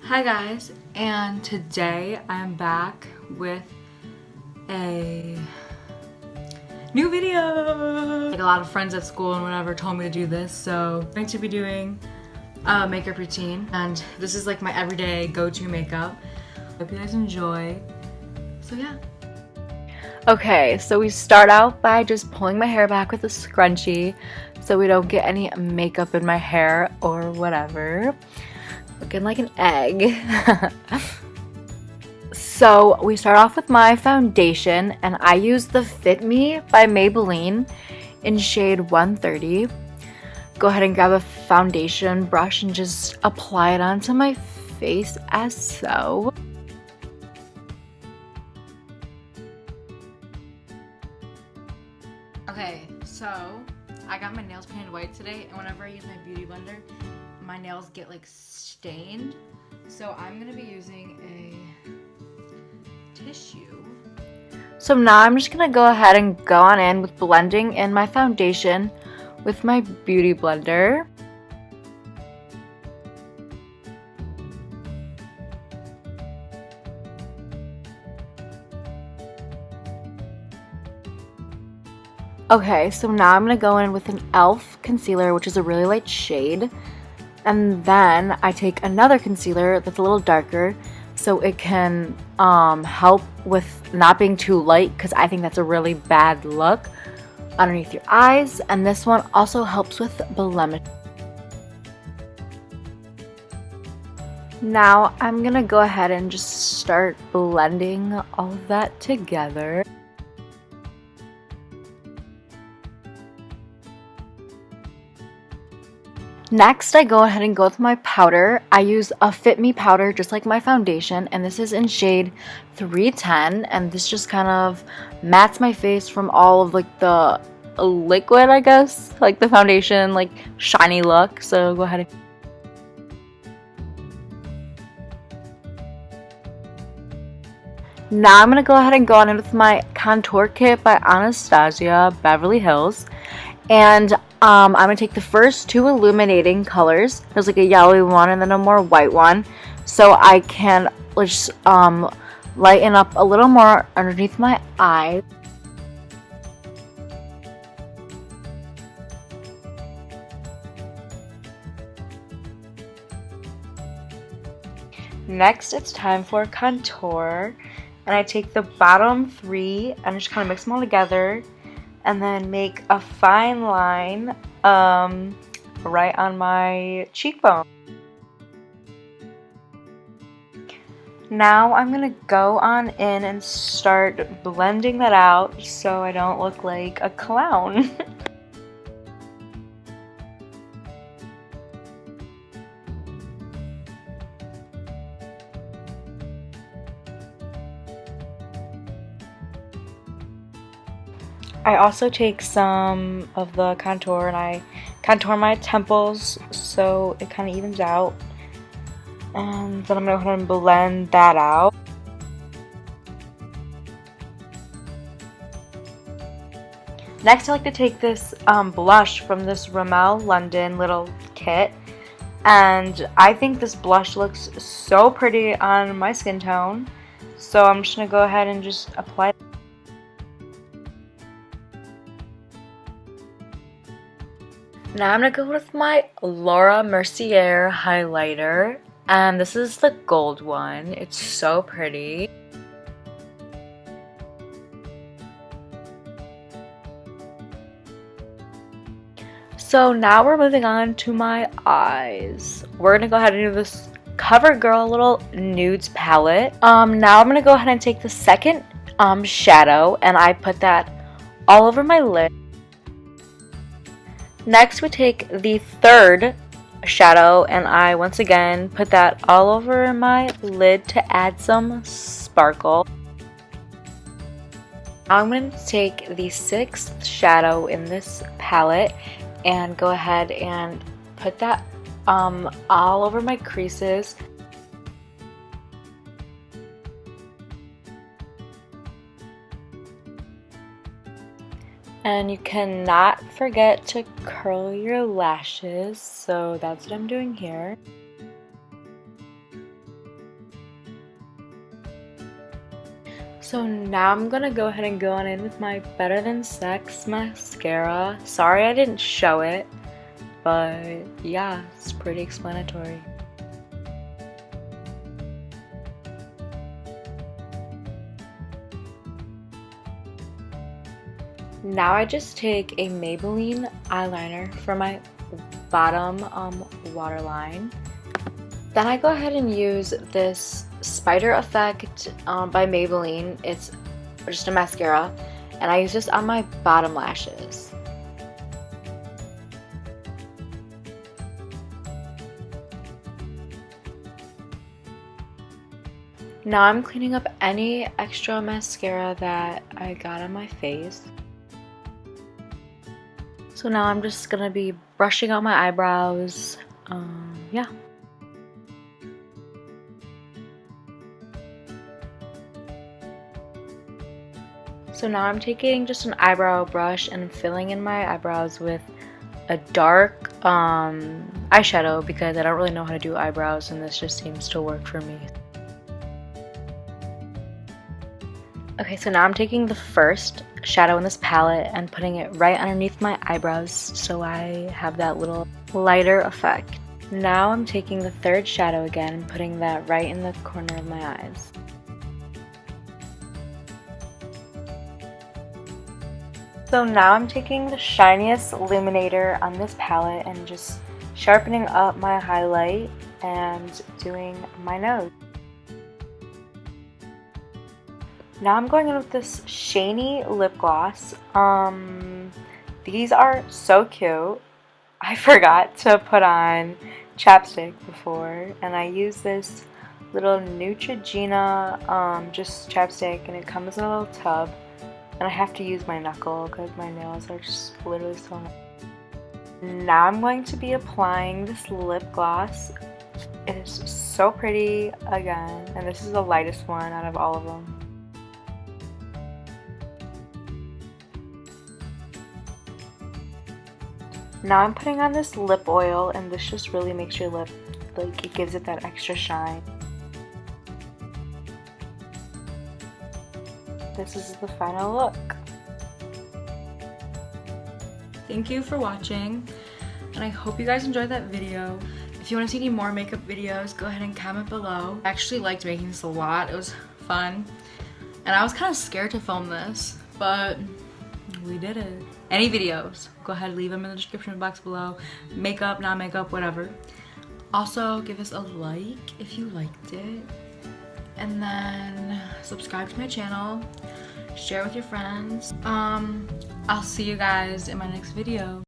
Hi guys, and today I'm back with a new video. Like a lot of friends at school and whatever told me to do this, so I'm going to be doing a makeup routine, and this is like my everyday go-to makeup. Hope you guys enjoy. So yeah. Okay, so we start out by just pulling my hair back with a scrunchie so we don't get any makeup in my hair or whatever. Looking like an egg. So we start off with my foundation, and I use the Fit Me by Maybelline in shade 130. Go ahead and grab a foundation brush and just apply it onto my face as so. Okay, so I got my nails painted white today, and whenever I use my beauty blender, my nails get like stained. So I'm gonna be using a tissue. So now I'm just gonna go ahead and go on in with blending in my foundation with my beauty blender. Okay, so now I'm gonna go in with an e.l.f. concealer, which is a really light shade. And then I take another concealer that's a little darker so it can help with not being too light, because I think that's a really bad look underneath your eyes. And this one also helps with blemish. Now I'm gonna go ahead and just start blending all of that together. Next, I go ahead and go with my powder. I use a Fit Me powder just like my foundation, and this is in shade 310, and this just kind of mattes my face from all of like the liquid, I guess, like the foundation, like shiny look. So go ahead and now I'm going to go ahead and go on in with my contour kit by Anastasia Beverly Hills. And I'm going to take the first two illuminating colors. There's like a yellowy one and then a more white one. So I can just lighten up a little more underneath my eye. Next, it's time for contour. And I take the bottom three and just kind of mix them all together. And then make a fine line right on my cheekbone. Now I'm gonna go on in and start blending that out so I don't look like a clown. I also take some of the contour and I contour my temples so it kind of evens out. And then I'm going to go ahead and blend that out. Next, I like to take this blush from this Rimmel London little kit. And I think this blush looks so pretty on my skin tone. So I'm just going to go ahead and just apply it. Now I'm going to go with my Laura Mercier highlighter, and this is the gold one. It's so pretty. So now we're moving on to my eyes. We're going to go ahead and do this CoverGirl little nudes palette. Now I'm going to go ahead and take the second shadow, and I put that all over my lid. Next, we take the third shadow, and I once again put that all over my lid to add some sparkle. I'm going to take the sixth shadow in this palette and go ahead and put that all over my creases. And you cannot forget to curl your lashes, so that's what I'm doing here. So now I'm gonna go ahead and go on in with my Better Than Sex mascara. Sorry I didn't show it, but yeah, it's pretty explanatory. Now I just take a Maybelline eyeliner for my bottom waterline. Then I go ahead and use this Spider Effect by Maybelline. It's just a mascara, and I use this on my bottom lashes. Now I'm cleaning up any extra mascara that I got on my face. So now I'm just gonna be brushing out my eyebrows. Yeah. So now I'm taking just an eyebrow brush and filling in my eyebrows with a dark eyeshadow because I don't really know how to do eyebrows and this just seems to work for me. Okay, so now I'm taking the first shadow in this palette and putting it right underneath my eyebrows so I have that little lighter effect. Now I'm taking the third shadow again and putting that right in the corner of my eyes. So now I'm taking the shiniest illuminator on this palette and just sharpening up my highlight and doing my nose. Now I'm going in with this Shiny lip gloss. These are so cute. I forgot to put on chapstick before, and I use this little Neutrogena just chapstick, and it comes in a little tub. And I have to use my knuckle because my nails are just literally so nice. Now I'm going to be applying this lip gloss. It is so pretty again, and this is the lightest one out of all of them. Now I'm putting on this lip oil, and this just really makes your lip, like, it gives it that extra shine. This is the final look. Thank you for watching, and I hope you guys enjoyed that video. If you want to see any more makeup videos, go ahead and comment below. I actually liked making this a lot. It was fun, and I was kind of scared to film this, but we did it. Any videos, go ahead, leave them in the description box below. Makeup, non-makeup, whatever. Also, give us a like if you liked it. And then subscribe to my channel, share with your friends. I'll see you guys in my next video.